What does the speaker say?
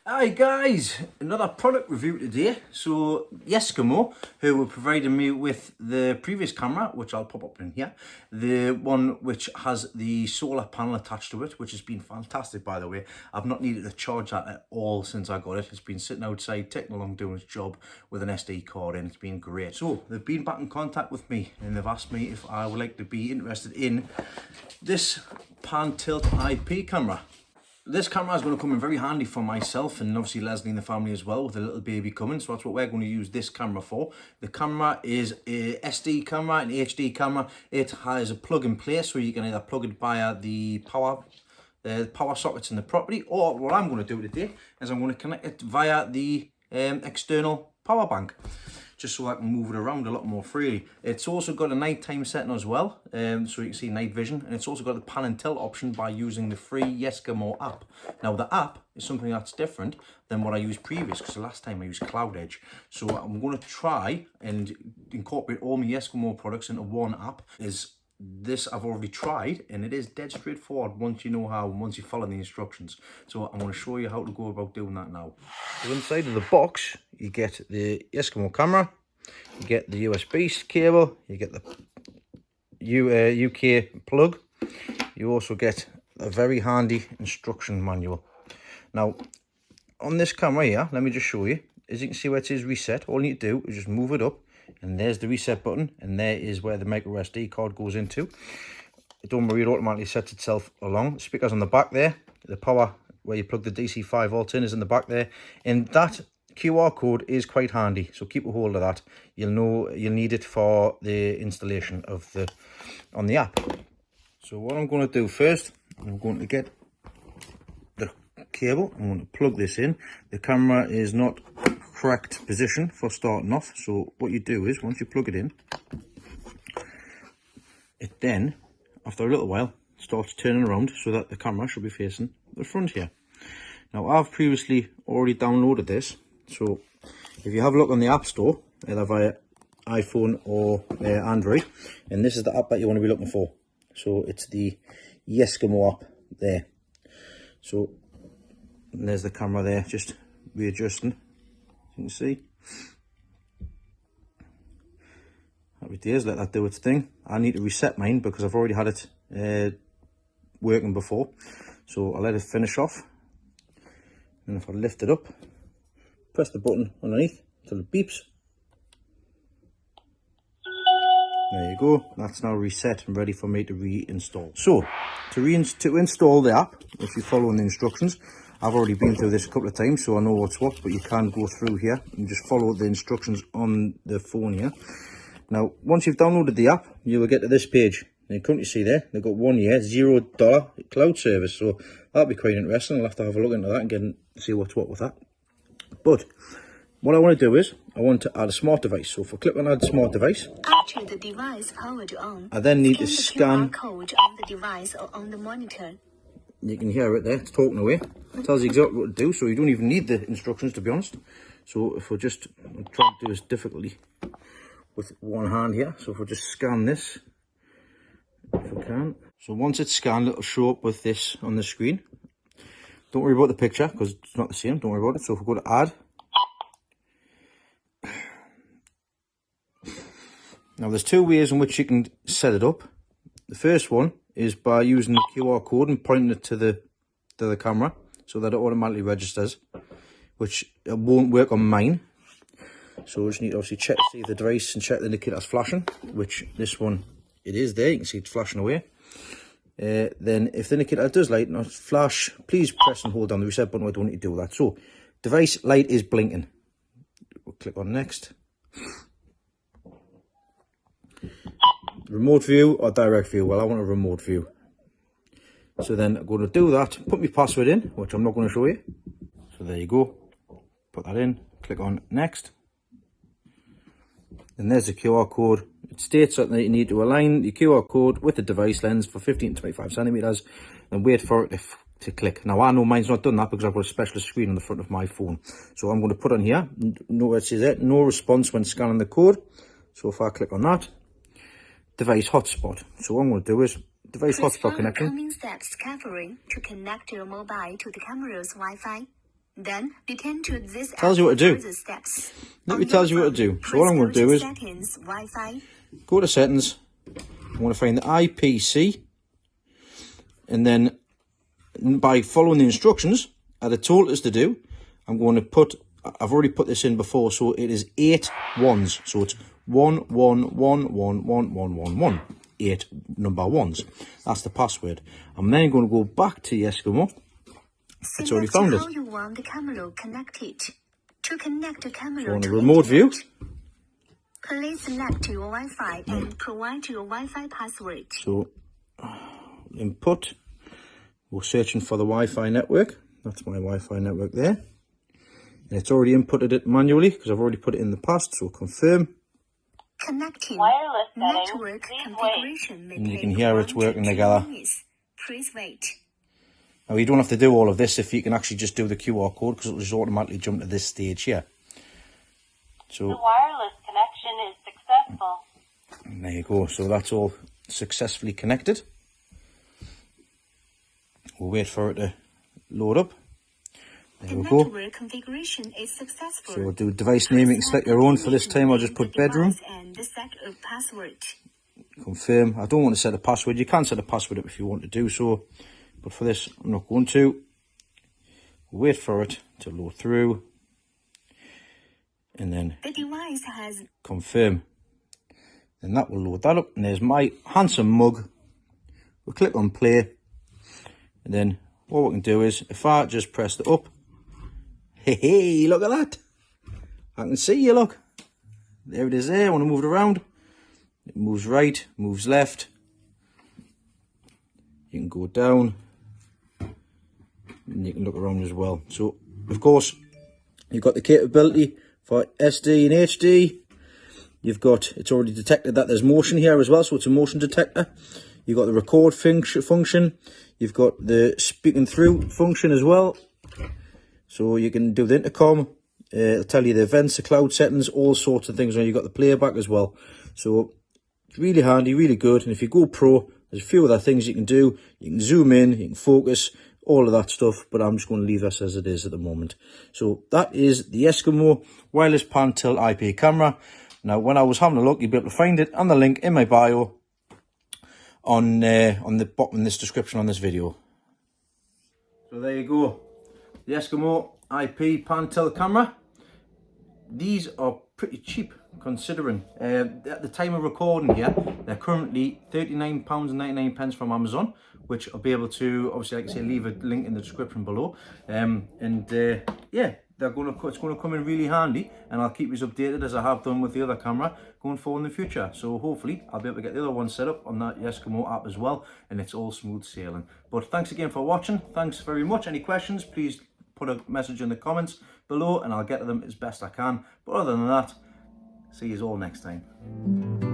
Hi guys, another product review today. So Yeskamo, who were providing me with the previous camera, which I'll pop up in here, the one which has the solar panel attached to it, which has been fantastic by the way. I've not needed to charge that at all since I got it. It's been sitting outside, taking along doing its job with an SD card and it's been great. So they've been back in contact with me and they've asked me if I would like to be interested in this pan tilt IP camera. This camera is going to come in very handy for myself and obviously Leslie and the family as well with a little baby coming. So that's what we're going to use this camera for. The camera is a SD camera, an HD camera. It has a plug and play, so you can either plug it via the power sockets in the property, or what I'm going to do today is I'm going to connect it via the external power bank, just so I can move it around a lot more freely. It's also got a nighttime setting as well, so you can see night vision, and it's also got the pan and tilt option by using the free Yeskamo app. Now the app is something that's different than what I used previous, because the last time I used Cloud Edge. So I'm going to try and incorporate all my Yeskamo products into one app. This I've already tried and it is dead straightforward once you know how, once you follow the instructions. So I'm going to show you how to go about doing that now. So inside of the box you get the Yeskamo camera, you get the USB cable, you get the UK plug, you also get a very handy instruction manual. Now on this camera here, let me just show you, as you can see where it says reset, all you need to do is just move it up and there's the reset button, and there is where the micro SD card goes into. Don't worry, it automatically sets itself along. The speakers on the back there, the power where you plug the DC 5 volt in is in the back there, and that QR code is quite handy, so keep a hold of that. You'll know you'll need it for the installation of on the app. So what I'm going to do first, I'm going to get the cable, I'm going to plug this in. The camera is not correct position for starting off, so what you do is once you plug it in, it then after a little while starts turning around so that the camera should be facing the front here. Now I've previously already downloaded this, so if you have a look on the App Store either via iPhone or Android, and this is the app that you want to be looking for. So it's the Yeskamo app there. So there's the camera there, just readjusting. You can see. Happy days, let that do its thing. I need to reset mine because I've already had it working before. So I'll let it finish off. And if I lift it up, press the button underneath until it beeps. There you go. That's now reset and ready for me to reinstall. So to install the app, if you're following the instructions, I've already been through this a couple of times, so I know what's what, but you can go through here and just follow the instructions on the phone here. Now, once you've downloaded the app, you will get to this page. And couldn't you see there? They've got 1 year, $0 cloud service, so that'll be quite interesting. I'll have to have a look into that and see what's what with that. But what I want to do is, I want to add a smart device. So if I click on add smart device, after the device powered on, I then need to scan the QR code on the device or on the monitor. You can hear it there, it's talking away. It tells you exactly what to do, so you don't even need the instructions, to be honest. So if we're just trying to do this difficultly with one hand here, so if we just scan this, if we can. So once it's scanned, it'll show up with this on the screen. Don't worry about the picture, because it's not the same, don't worry about it. So if we go to add. Now there's two ways in which you can set it up. The first one is by using the QR code and pointing it to the camera so that it automatically registers, which it won't work on mine. So we just need to obviously check to see if the device and check the indicator's flashing, which this one it is there, you can see it's flashing away. Then if the indicator does light not flash, please press and hold down the reset button. I don't need to do that. So device light is blinking. We'll click on next. Remote view or direct view? Well, I want a remote view. So then I'm going to do that, put my password in, which I'm not going to show you. So there you go. Put that in, click on next. And there's the QR code. It states that you need to align the QR code with the device lens for 15 to 25 centimeters and wait for it to click. Now I know mine's not done that because I've got a specialist screen on the front of my phone. So I'm going to put on here, no, it says there, no response when scanning the code. So if I click on that, device hotspot. So what I'm going to do is device hotspot connection. Steps covering to connect your mobile to the camera's Wi-Fi. Then return to this app Tells you what to do. for further steps. Let me tell you what to do. So what I'm going to do is settings, Wi-Fi. go to settings. I'm going to find the IPC, and then by following the instructions that it told us to do, I'm going to put, I've already put this in before, so it is 8 ones. So it's 1 1 1 1 1 1 1 1. 8 number ones. That's the password. I'm then going to go back to Yeskamo. It's already found it. How you want the camera connected. To connect the camera So on to a remote view, please select your Wi-Fi and provide your Wi-Fi password. so input, we're searching for the Wi-Fi network. That's my Wi-Fi network there. And it's already inputted it manually because I've already put it in the past, so confirm. Connecting. Wireless settings, Network please configuration may And you take can hear it's 1 to working 2 together. minutes. Please wait. Now you don't have to do all of this if you can actually just do the QR code, because it'll just automatically jump to this stage here. The So wireless connection is successful. there you go. So that's all successfully connected. We'll wait for it to load up. There The we go. network configuration is successful. So we'll do device name. You can select your own. For this time I'll just put bedroom. And set a password. Confirm. I don't want to set a password. You can set a password up if you want to do so, but for this I'm not going to. We'll wait for it to load through, and then The device has confirm. Then that will load that up, and there's my handsome mug. We'll click on play, and then what we can do is, if I just press it up, hey, look at that. I can see you, look. There it is there. When I move it around, it moves right, moves left. You can go down, and you can look around as well. So, of course, you've got the capability for SD and HD. You've got, it's already detected that there's motion here as well, so it's a motion detector. You've got the record function. You've got the speaking through function as well. So you can do the intercom. It'll tell you the events, the cloud settings, all sorts of things. And you've got the playback as well. So it's really handy, really good. And if you go pro, there's a few other things you can do. You can zoom in, you can focus, all of that stuff. But I'm just going to leave this as it is at the moment. So that is the Yeskamo wireless pan tilt IP camera. Now, when I was having a look, you'll be able to find it on the link in my bio on the bottom in this description on this video. So there you go, the Yeskamo IP pan tilt camera. These are pretty cheap considering at the time of recording here, they're currently £39.99 from Amazon, which I'll be able to obviously, like I say, leave a link in the description below. Yeah, it's going to come in really handy, and I'll keep you updated as I have done with the other camera going forward in the future. So hopefully I'll be able to get the other one set up on that Yeskamo app as well, and it's all smooth sailing. But thanks again for watching. Thanks very much. Any questions, please put a message in the comments below and I'll get to them as best I can. But other than that, see you all next time.